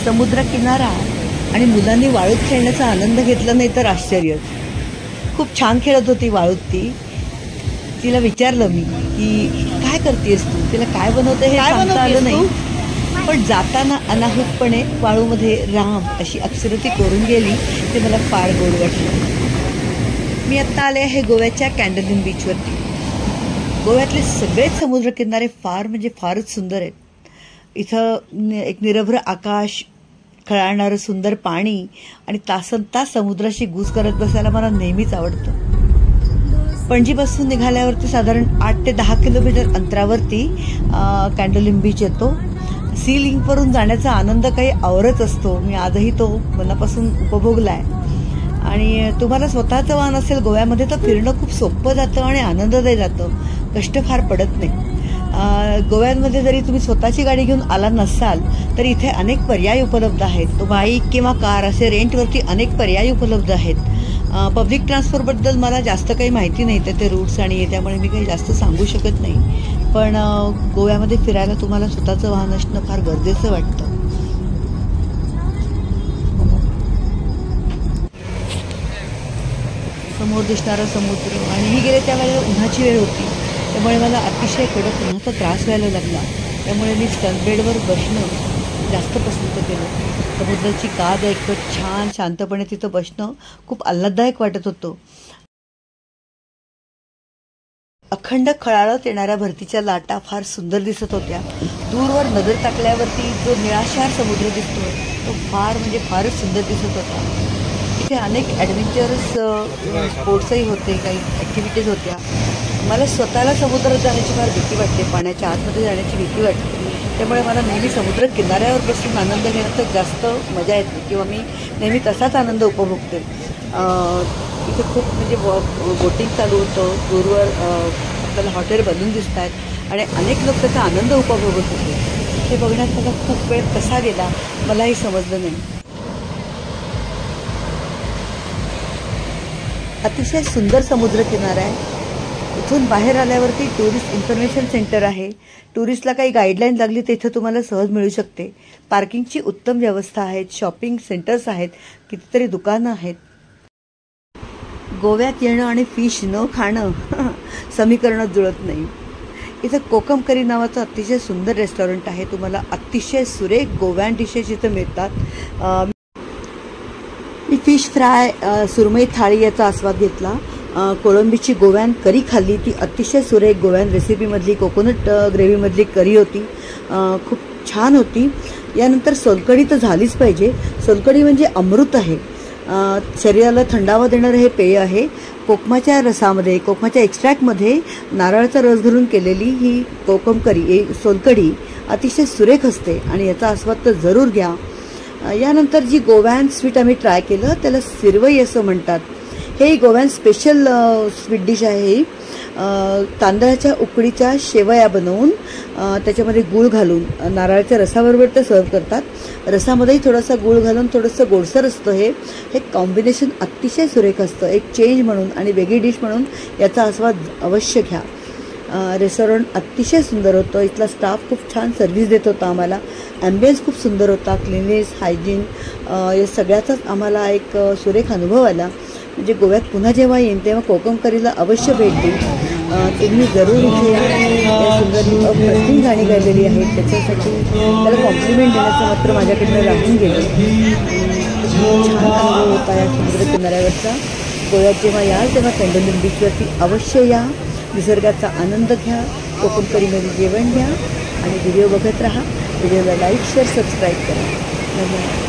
समुद्र किनारा आणि मुलांनी वाळूत खेळण्याचा आनंद घेतला नाही तर आश्चर्यच. खूप छान खेळत होती वाळूत ती. तिला विचारलं मी की काय करतेस तू, तिला काय बनवते हे सांगता आलं नाही, पण जाताना अनाहूतपणे वाळूमध्ये राम अशी अक्षरं ती कोरून गेली. ते मला फार गोड वाटलं. मी आत्ता आले आहे गोव्याच्या कॅन्डोलिन बीचवरती. गोव्यातले सगळेच समुद्रकिनारे फार म्हणजे फारच सुंदर आहेत. इथं एक निरभ्र आकाश, खळाळणारं सुंदर पाणी आणि तासनतास समुद्राशी गूज करत बसायला मला नेहमीच आवडतं. पणजीपासून निघाल्यावरती साधारण 8 ते 10 किलोमीटर अंतरावरती कॅन्डोलिन बीच येतो. सी लिंकवरून जाण्याचा आनंद काही औरच असतो. मी आजही तो मनापासून उपभोगलाय. आणि तुम्हाला स्वतःचं वाहन असेल गोव्यामध्ये तर फिरणं खूप सोपं जातं आणि आनंददायी जातं. कष्ट फार पडत नाही. गोव्यामध्ये जरी तुम्ही स्वतःची गाडी घेऊन आला नसाल तरी इथे अनेक पर्याय उपलब्ध आहेत. तो बाईक किंवा कार असे रेंटवरती अनेक पर्याय उपलब्ध आहेत. पब्लिक ट्रान्सपोर्टबद्दल मला जास्त काही माहिती नाही, त्याचे रूट्स आणि त्यामुळे मी काही जास्त सांगू शकत नाही. पण गोव्यामध्ये फिरायला तुम्हाला स्वतःचं वाहन असणं फार गरजेचं वाटतं. समोर दिसणारा समुद्र आणि मी गेले त्यावेळेला उन्हाची वेळ होती, त्यामुळे मला अतिशय कडक उन्हाचा त्रास व्हायला लागला. त्यामुळे मी सनबेडवर बसणं जास्त पसंत केलं. समुद्राची काद ऐकत छान शांतपणे तिथं बसणं खूप आल्हाददायक वाटत होतं. अखंड खळाळत येणाऱ्या भरतीच्या लाटा फार सुंदर दिसत होत्या. दूरवर नजर टाकल्यावरती जो निळाशार समुद्र दिसतोय तो फार म्हणजे फारच सुंदर दिसत होता. इथे अनेक ॲडव्हेंचरस स्पोर्ट्सही होते, काही ॲक्टिव्हिटीज होत्या. मला स्वतःला समुद्रात जाण्याची फार भीती वाटते, पाण्याच्या आतमध्ये जाण्याची भीती वाटते. त्यामुळे मला नेहमी समुद्र किनाऱ्यावर बसून आनंद घेण्यात जास्त मजा येते किंवा मी नेहमी तसाच आनंद उपभोगते. इथे खूप म्हणजे बोटिंग चालू होतं. दूरवर आपल्याला हॉटेल बनून दिसत आहेत आणि अनेक लोक त्याचा आनंद उपभोगत होते. हे बघण्यात मला खूप वेळ कसा गेला मलाही समजलं नाही. अतिशय सुंदर समुद्रकिनारा आहे. इथून बाहेर आल्यावरती टुरिस्ट इन्फॉर्मेशन सेंटर आहे. टुरिस्टला काही गाईडलाईन लागली तर इथं तुम्हाला सहज मिळू शकते. पार्किंगची उत्तम व्यवस्था आहे. शॉपिंग सेंटर्स आहेत. कितीतरी दुकानं आहेत. गोव्यात येणं आणि फिश न खाणं समीकरणच जुळत नाही. इथं कोकम करी नावाचं अतिशय सुंदर रेस्टॉरंट आहे. तुम्हाला अतिशय सुरेख गोव्यान डिशेस इथं मिळतात. मी फिश फ्राय, सुरमई थाळी याचा आस्वाद घेतला. कोळंबीची गोव्यान करी खाल्ली. ती अतिशय सुरेख गोव्यान रेसिपीमधली कोकोनट ग्रेव्हीमधली करी होती. खूप छान होती. यानंतर सोलकढी तर झालीच पाहिजे. सोलकढी म्हणजे अमृत आहे. शरीराला थंडावा देणारं हे पेय आहे. कोकमाच्या रसामध्ये, कोकमाच्या एक्स्ट्रॅक्टमध्ये नारळाचा रस घालून केलेली ही कोकम करी, सोलकढी अतिशय सुरेख असते आणि याचा आस्वाद तर जरूर घ्या. यानंतर जी गोव्यान स्वीट आम्ही ट्राय केलं त्याला सिरवई असं म्हणतात. हे गोव्यान स्पेशल स्वीट डिश आहे. ही तांदळाच्या उकडीच्या शेवया बनवून त्याच्यामध्ये गूळ घालून नारळाच्या रसाबरोबर ते सर्व करतात. रसामध्येही थोडासा गूळ घालून थोडंसं गोडसर असतं. हे कॉम्बिनेशन अतिशय सुरेख असतं. एक चेंज म्हणून आणि वेगळी डिश म्हणून याचा आस्वाद अवश्य घ्या. रेस्टॉरंट अतिशय सुंदर होतं. इथला स्टाफ खूप छान सर्व्हिस देत होता आम्हाला. ॲम्बियन्स खूप सुंदर होता. क्लिननेस, हायजीन या सगळ्याचाच आम्हाला एक सुरेख अनुभव आला. म्हणजे गोव्यात पुन्हा जेव्हा येईन तेव्हा कोकम करीला अवश्य भेट देईल. तुम्ही जरूर इथे या सुंदर अप्रतिम गाणी गायलेली आहेत. त्याच्यासाठी त्याला कॉम्प्लिमेंट देण्याचं मात्र माझ्याकडनं राहून गेलं. छान अनुभव होता या समुद्र किनाऱ्यावरचा. गोव्यात जेव्हा याल तेव्हा कॅन्डोलिन बीचवरती अवश्य या. निसर्गाचा आनंद घ्या. कोकम करीमध्ये जेवण घ्या आणि व्हिडिओ बघत राहा. व्हिडिओला लाईक, शेअर, सबस्क्राईब करा. धन्यवाद.